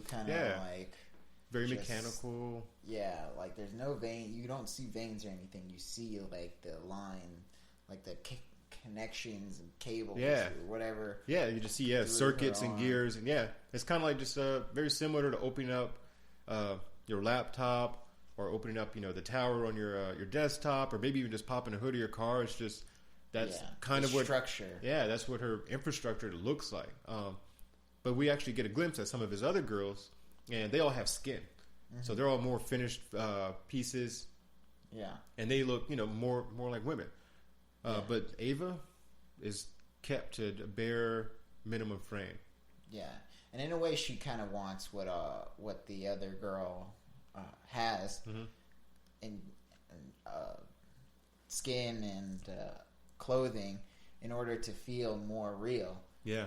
kind of Yeah. like Very just, mechanical. Yeah, like there's no vein. You don't see veins or anything. You see like the line, like the connections and cables or whatever. Yeah, you just see circuits and gears, and it's kind of like just very similar to opening up your laptop or opening up the tower on your desktop, or maybe even just popping a hood of your car. It's just that's kind of what structure. Yeah, that's what her infrastructure looks like. But we actually get a glimpse at some of his other girls, and they all have skin, so they're all more finished pieces. Yeah, and they look more like women. But Ava is kept to a bare minimum frame. Yeah, and in a way, she kind of wants what the other girl has, in skin and clothing, in order to feel more real. Yeah.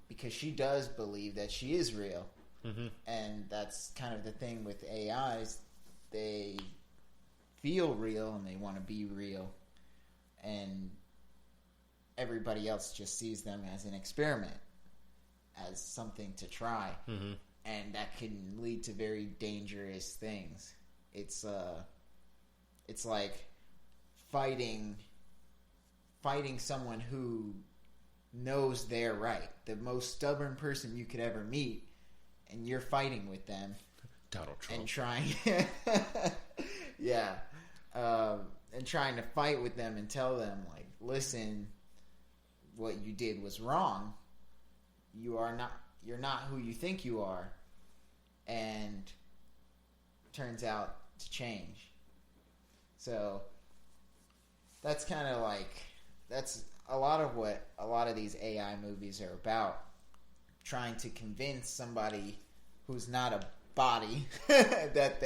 Because she does believe that she is real, and that's kind of the thing with AIs. They feel real and they want to be real. And everybody else just sees them as an experiment, as something to try, and that can lead to very dangerous things. It's like fighting someone who knows they're right, the most stubborn person you could ever meet, and you're fighting with them. Donald Trump. And trying, and trying to fight with them and tell them, like, listen, what you did was wrong. You're not who you think you are, and turns out to change. So that's kind of like, that's a lot of what a lot of these AI movies are about, trying to convince somebody who's not a body that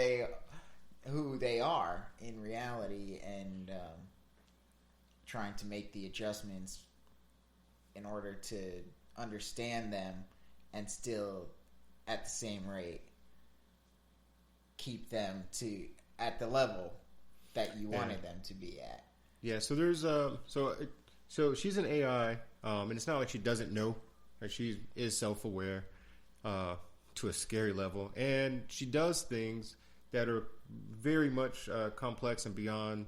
who they are in reality, and trying to make the adjustments in order to understand them and still at the same rate keep them at the level that you wanted them to be at. Yeah, so there's so she's an AI, and it's not like she doesn't know. Like, she is self-aware to a scary level, and she does things that are very much complex and beyond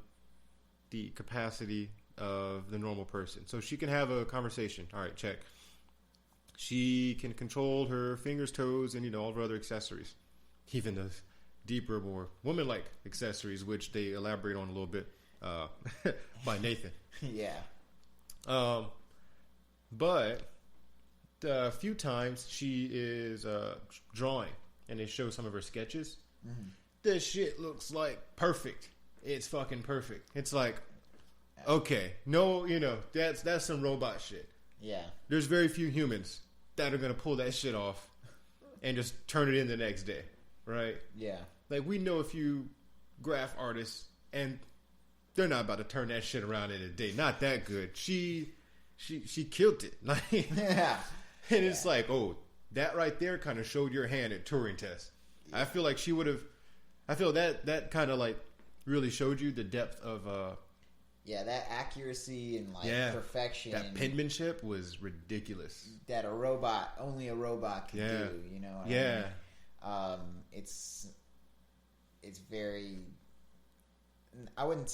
the capacity of the normal person. So she can have a conversation. All right, check. She can control her fingers, toes, and all of her other accessories, even the deeper, more woman-like accessories, which they elaborate on a little bit by Nathan. Yeah. But a few times she is drawing, and they show some of her sketches. This shit looks like perfect. It's fucking perfect. It's like, okay, no, that's some robot shit. Yeah. There's very few humans that are gonna pull that shit off and just turn it in the next day, right? Yeah. Like, we know a few graph artists, and they're not about to turn that shit around in a day. Not that good. She killed it. Like, yeah. And it's like, oh, that right there kind of showed your hand at Turing test. Yeah. I feel like she would have. I feel that kind of like really showed you the depth of. That accuracy and perfection. That penmanship was ridiculous. That only a robot can do. You know what I mean? It's very. I wouldn't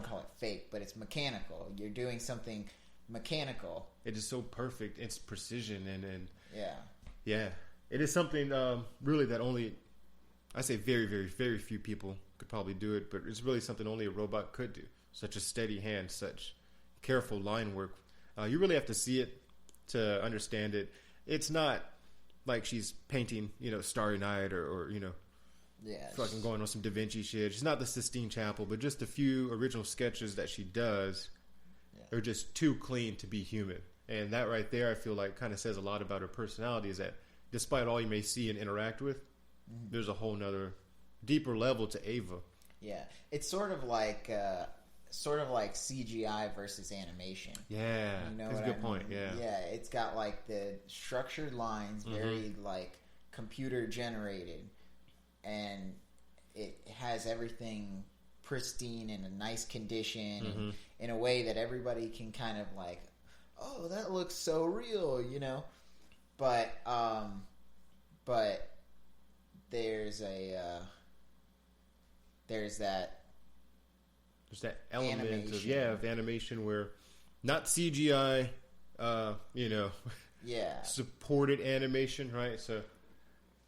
call it fake, but it's mechanical. You're doing something mechanical. It is so perfect. It's precision and yeah. It is something really that only, I say very, very, very few people could probably do it, but it's really something only a robot could do. Such a steady hand, such careful line work. You really have to see it to understand it. It's not like she's painting, Starry Night or fucking going on some Da Vinci shit. She's not the Sistine Chapel, but just a few original sketches that she does are just too clean to be human. And that right there, I feel like, kind of says a lot about her personality, is that despite all you may see and interact with, there's a whole nother, deeper level to Ava. Yeah. It's sort of like CGI versus animation. Yeah. That's a good point. Yeah. Yeah. It's got like the structured lines, very like computer generated, and it has everything pristine in a nice condition, and in a way that everybody can kind of like, oh, that looks so real, But there's that There's that element animation. of animation where not CGI, Yeah. supported animation, right? So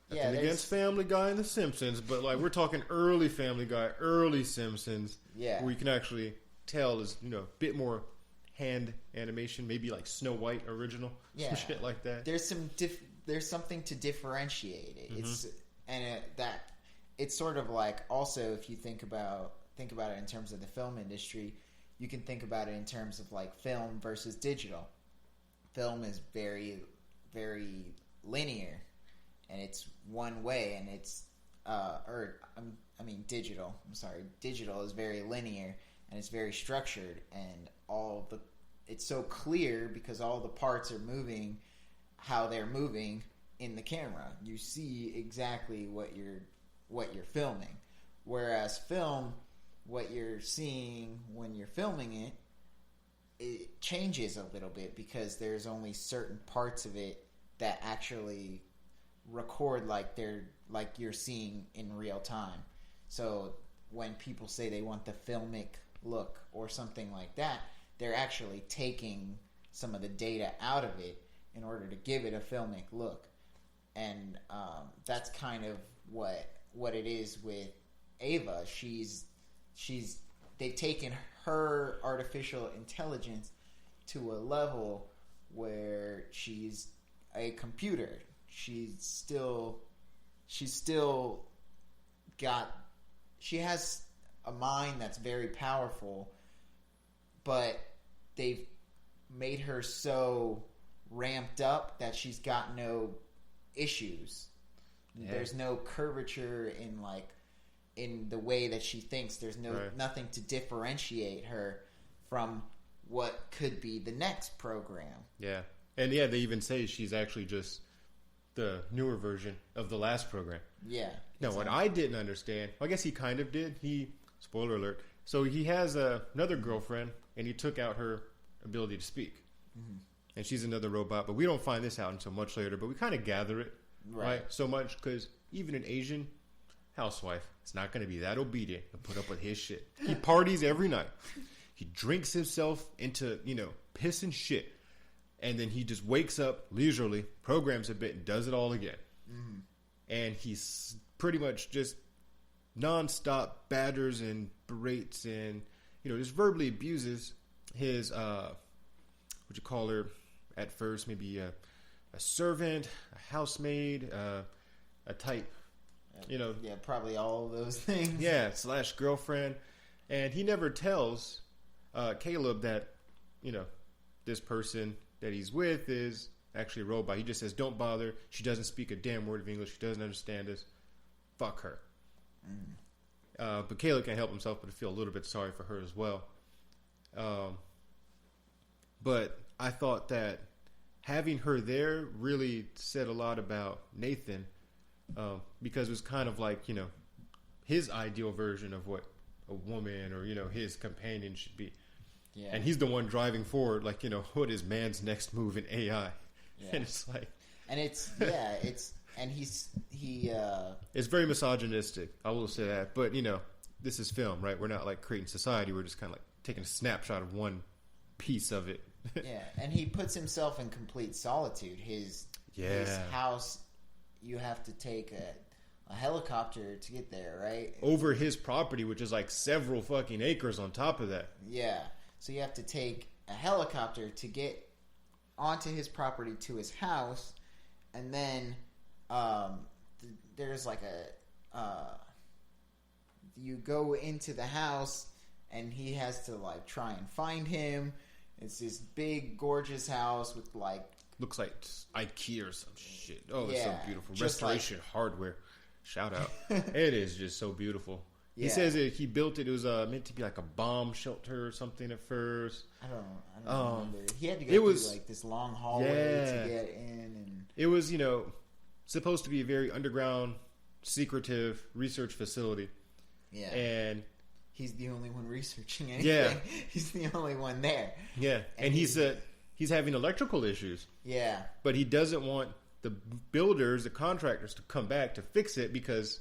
Yeah, nothing against Family Guy and The Simpsons, but like we're talking early Family Guy, early Simpsons, Yeah. where you can actually tell is a bit more hand animation, maybe like Snow White original, Yeah. some shit like that. There's something to differentiate it. Mm-hmm. It's sort of like, also, if you think about it in terms of the film industry, you can think about it in terms of like film versus digital. Film is very, very linear, and it's one way, and it's digital. I'm sorry, digital is very linear, and it's very structured, and it's so clear because all the parts are moving how they're moving in the camera. You see exactly what you're filming. Whereas film, what you're seeing when you're filming it changes a little bit because there's only certain parts of it that actually record like you're seeing in real time. So when people say they want the filmic look or something like that, they're actually taking some of the data out of it in order to give it a filmic look. And that's kind of what it is with Ava. They've taken her artificial intelligence to a level where she's a computer. She has a mind that's very powerful, but they've made her so ramped up that she's got no issues. Yeah. There's no curvature in the way that she thinks. There's nothing to differentiate her from what could be the next program. Yeah. And yeah, they even say she's actually just the newer version of the last program. Yeah. Now, what I didn't understand, I guess he kind of did. Spoiler alert. So he has another girlfriend, and he took out her ability to speak. Mm-hmm. And she's another robot, but we don't find this out until much later, but we kind of gather it, right? So much, because even an Asian housewife is not going to be that obedient and put up with his shit. He parties every night. He drinks himself into, piss and shit. And then he just wakes up leisurely, programs a bit, and does it all again. Mm-hmm. And he's pretty much just nonstop batters and berates and, just verbally abuses his, what you call her at first, maybe a servant, a housemaid, a type, Yeah, probably all of those things. Yeah, / girlfriend. And he never tells Caleb that, this person that he's with is actually a robot. He just says, don't bother. She doesn't speak a damn word of English. She doesn't understand us. Fuck her. Mm. But Caleb can't help himself but to feel a little bit sorry for her as well. But I thought that having her there really said a lot about Nathan, because it was kind of like, his ideal version of what a woman or, his companion should be. Yeah. And he's the one driving forward, like, what is man's next move in AI? Yeah. And it's like... And it's very misogynistic, I will say that. But, this is film, right? We're not, like, creating society. We're just kind of, like, taking a snapshot of one piece of it. Yeah, and he puts himself in complete solitude. His house, you have to take a helicopter to get there, right? Over his property, which is, like, several fucking acres on top of that. Yeah. So you have to take a helicopter to get onto his property to his house, and then there's like you go into the house, and he has to like try and find him. It's this big, gorgeous house with like looks like IKEA or some shit. Oh, it's so beautiful. Restoration hardware. Shout out. It is just so beautiful. Yeah. He says he built it. It was meant to be like a bomb shelter or something at first. I don't remember. He had to go through like this long hallway to get in, and it was supposed to be a very underground, secretive research facility. Yeah, and he's the only one researching anything. Yeah, he's the only one there. Yeah, and he's having electrical issues. Yeah, but he doesn't want the builders, the contractors to come back to fix it because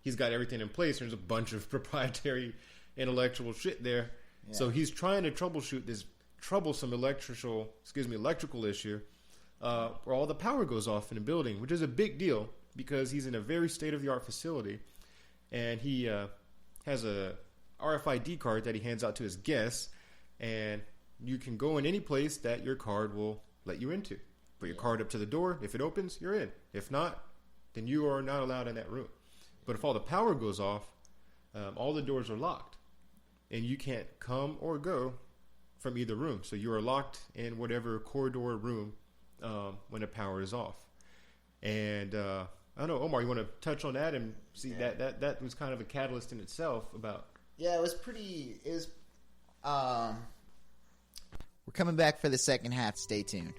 he's got everything in place. There's a bunch of proprietary intellectual shit there. Yeah. So he's trying to troubleshoot this troublesome electrical issue where all the power goes off in the building, which is a big deal because he's in a very state-of-the-art facility, and he has a RFID card that he hands out to his guests, and you can go in any place that your card will let you into. Put your card up to the door. If it opens, you're in. If not, then you are not allowed in that room. But if all the power goes off, all the doors are locked, and you can't come or go from either room. So you are locked in whatever corridor room when the power is off. And I don't know, Omar, you want to touch on that and see that was kind of a catalyst in itself about. Yeah, it was we're coming back for the second half. Stay tuned.